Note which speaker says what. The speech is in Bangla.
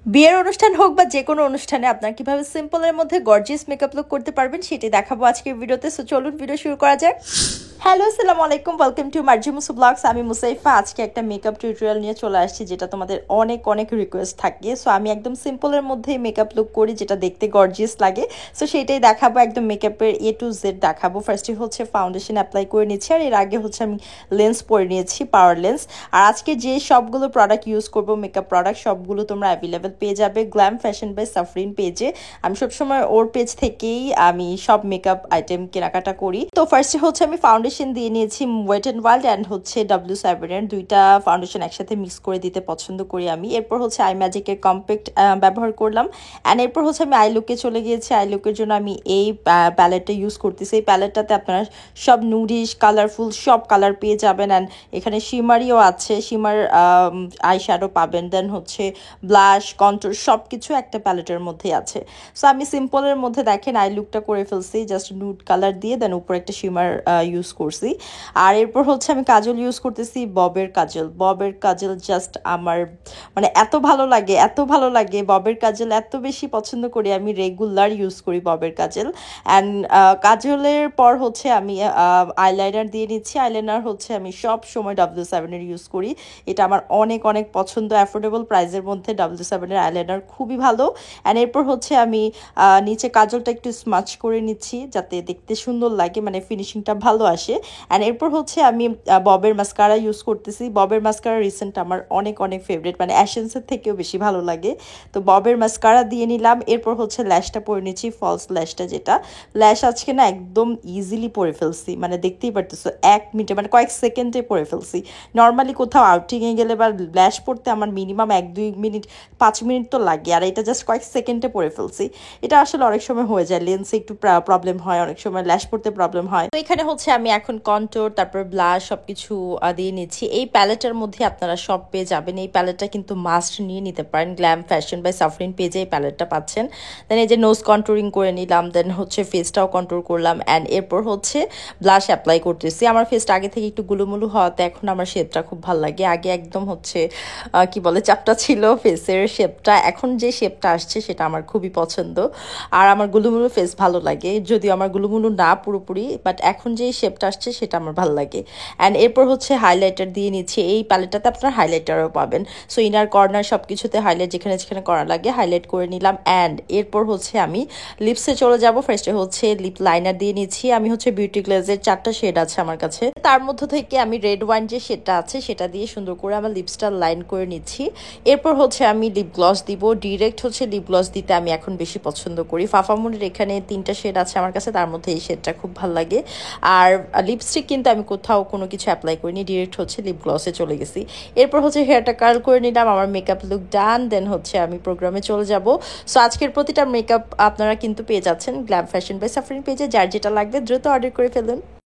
Speaker 1: বিয়ের অনুষ্ঠান হোক বা যে কোনো অনুষ্ঠানে আপনার কিভাবে সিম্পলের মধ্যে গর্জিয়াস মেকআপ লুক করতে পারবেন সেটি দেখাবো আজকের ভিডিওতে। সো চলুন ভিডিও শুরু করা যাক। হ্যালো, আসসালামু আলাইকুম, ওয়েলকাম টু মার্জি মুসু ব্লগস। আমি মুসাইফা। আজকে একটা মেকআপ টিউটোরিয়াল নিয়ে চলে আসছি, যেটা তোমাদের অনেক অনেক রিকোয়েস্ট থাকে। সো আমি একদম সিম্পলের মধ্যেই মেকআপ লুক করি, যেটা দেখতে গর্জিয়াস লাগে। সো সেটাই দেখাবো, একদম মেকআপের এ টু জেড দেখাবো। ফার্স্টে হচ্ছে ফাউন্ডেশন অ্যাপ্লাই করে নিচ্ছি, আর এর আগে হচ্ছে আমি লেন্স পরে নিয়েছি, পাওয়ার লেন্স। আর আজকে যে সবগুলো প্রোডাক্ট ইউজ করবো, মেকআপ প্রোডাক্ট সবগুলো তোমরা অ্যাভেলেবেল পেয়ে যাবে গ্ল্যাম ফ্যাশন বাই সাফরিন পেজে। আমি সবসময় ওর পেজ থেকেই আমি সব মেকআপ আইটেম কেনাকাটা করি। তো ফার্স্টে হচ্ছে আমি ফাউন্ডেশন দিয়ে নিয়েছি ওয়েট অ্যান্ড ওয়াইল্ড অ্যান্ড হচ্ছে W7 এর দুইটা ফাউন্ডেশন একসাথে মিক্স করে দিতে পছন্দ করি আমি। এরপর হচ্ছে আই ম্যাজিকের কম্প্যাক্ট ব্যবহার করলাম, অ্যান্ড এরপর হচ্ছে আমি আই লুকে চলে গিয়েছি। আই লুকের জন্য আমি এই প্যালেটটা ইউজ করতেছি। এই প্যালেটটাতে আপনারা সব নুডিশ কালারফুল সব কালার পেয়ে যাবেন, অ্যান্ড এখানে শিমারিও আছে, শিমার আই শ্যাডো পাবেন, দেন হচ্ছে ব্লাশ কন্ট্রোল সব কিছু একটা প্যালেটের মধ্যে আছে। সো আমি সিম্পলের মধ্যে দেখেন আই লুকটা করে ফেলছি, জাস্ট নুড কালার দিয়ে, দেন উপরে একটা শিমার ইউজ করছি। আর এরপর হচ্ছে আমি কাজল ইউজ করতেছি, ববের কাজল। ববের কাজল জাস্ট আমার মানে এত ভালো লাগে, এত ভালো লাগে। ববের কাজল এত বেশি পছন্দ করি, আমি রেগুলার ইউজ করি ববের কাজল। অ্যান্ড কাজলের পর হচ্ছে আমি আইলাইনার দিয়ে নিচ্ছি। আইলাইনার হচ্ছে আমি সব সময় W7 এর ইউজ করি, এটা আমার অনেক অনেক পছন্দ। অ্যাফোর্ডেবল প্রাইসের মধ্যে W7 এর আইলাইনার খুবই ভালো। অ্যান্ড এরপর হচ্ছে আমি নিচে কাজলটা একটু স্মাচ করে নিচ্ছি, যাতে দেখতে সুন্দর লাগে, মানে ফিনিশিংটা ভালো আসে। অ্যান্ড এরপর হচ্ছে আমি ববের মাস্কারা ইউজ করতেছি। ববের মাস্কারা রিসেন্ট আমার অনেক অনেক ফেভারিট, মানে অ্যাশেন্সের থেকেও বেশি ভালো লাগে। তো ববের মাস্কারা দিয়ে নিলাম। এরপর হচ্ছে ল্যাশটা পরে নিচ্ছি, ফলস ল্যাশটা, যেটা ল্যাশ আজকে না একদম ইজিলি পরে ফেলছি, মানে দেখতেই পারতেছো 1 মিনিটে, মানে কয়েক সেকেন্ডে পরে ফেলছি। নর্মালি কোথাও আউটিংয়ে গেলে বা ল্যাশ পড়তে আমার মিনিমাম 1-2 মিনিট 5 মিনিট তো লাগে, আর এটা জাস্ট কয়েক সেকেন্ডে পরে ফেলছি। এটা আসলে অনেক সময় হয়ে যায়, লেন্সে একটু প্রবলেম হয়, অনেক সময় ল্যাশ পড়তে প্রবলেম হয়। তো এখানে হচ্ছে আমি এখন কন্ট্যুর তারপর ব্লাশ সবকিছু দিয়ে নিচ্ছি। এই প্যালেটের মধ্যে আপনারা সব পেয়ে যাবেন। এই প্যালেটটা কিন্তু মাস্ট নিয়ে নিতে পারেন, গ্ল্যাম ফ্যাশন বাই সাফরিন পেজে এই প্যালেটটা পাচ্ছেন। দেন এই যে নোজ কন্ট্যুরিং করে নিলাম, দেন হচ্ছে ফেসটাও কন্ট্যুর করলাম, অ্যান্ড এরপর হচ্ছে ব্লাশ অ্যাপ্লাই করতেছি। আমার ফেসটা আগে থেকে একটু গুলুমুলু হওয়াতে এখন আমার শেপটা খুব ভালো লাগে। আগে একদম হচ্ছে কি বলে চাপটা ছিল ফেসের শেপটা, এখন যে শেপটা আসছে সেটা আমার খুবই পছন্দ। আর আমার গুলুমুলু ফেস ভালো লাগে, যদিও আমার গুলুমুলু না পুরোপুরি, বাট এখন যে শেপটা আসছে সেটা আমার ভালো লাগে। অ্যান্ড এরপর হচ্ছে হাইলাইটার দিয়ে নিচ্ছি। এই প্যালেটটাতে আপনার হাইলাইটারও পাবেন। সো ইনার কর্নার সব কিছুতে হাইলাইট যেখানে যেখানে করা লাগে হাইলাইট করে নিলাম। অ্যান্ড এরপর হচ্ছে আমি লিপসে চলে যাব। ফার্স্টে হচ্ছে লিপ লাইনার দিয়ে নিচ্ছি। আমি হচ্ছে বিউটি গ্লেজের 4টা শেড আছে আমার কাছে, তার মধ্য থেকে আমি রেড ওয়াইন যে শেডটা আছে সেটা দিয়ে সুন্দর করে আমার লিপসটা লাইন করে নিচ্ছি। এরপর হচ্ছে আমি লিপ গ্লস দিব। ডিরেক্ট হচ্ছে লিপ গ্লস দিতে আমি এখন বেশি পছন্দ করি। ফাফামুনের এখানে 3টা শেড আছে আমার কাছে, তার মধ্যে এই শেডটা খুব ভালো লাগে। আর লিপস্টিক কিন্তু আমি কোথাও কোনো কিছু অ্যাপ্লাই করিনি, ডিরেক্ট হচ্ছে লিপ গ্লসে চলে গেছি। এরপর হচ্ছে হেয়ারটা কার্ল করে নিলাম, আমার মেকআপ লুক ডান। দেন হচ্ছে আমি প্রোগ্রামে চলে যাব। সো আজকের প্রতিটা মেকআপ আপনারা কিন্তু পেয়ে যাচ্ছেন গ্ল্যাম ফ্যাশন বাই সাফরিন পেজে। যার যেটা লাগবে দ্রুত অর্ডার করে ফেলুন।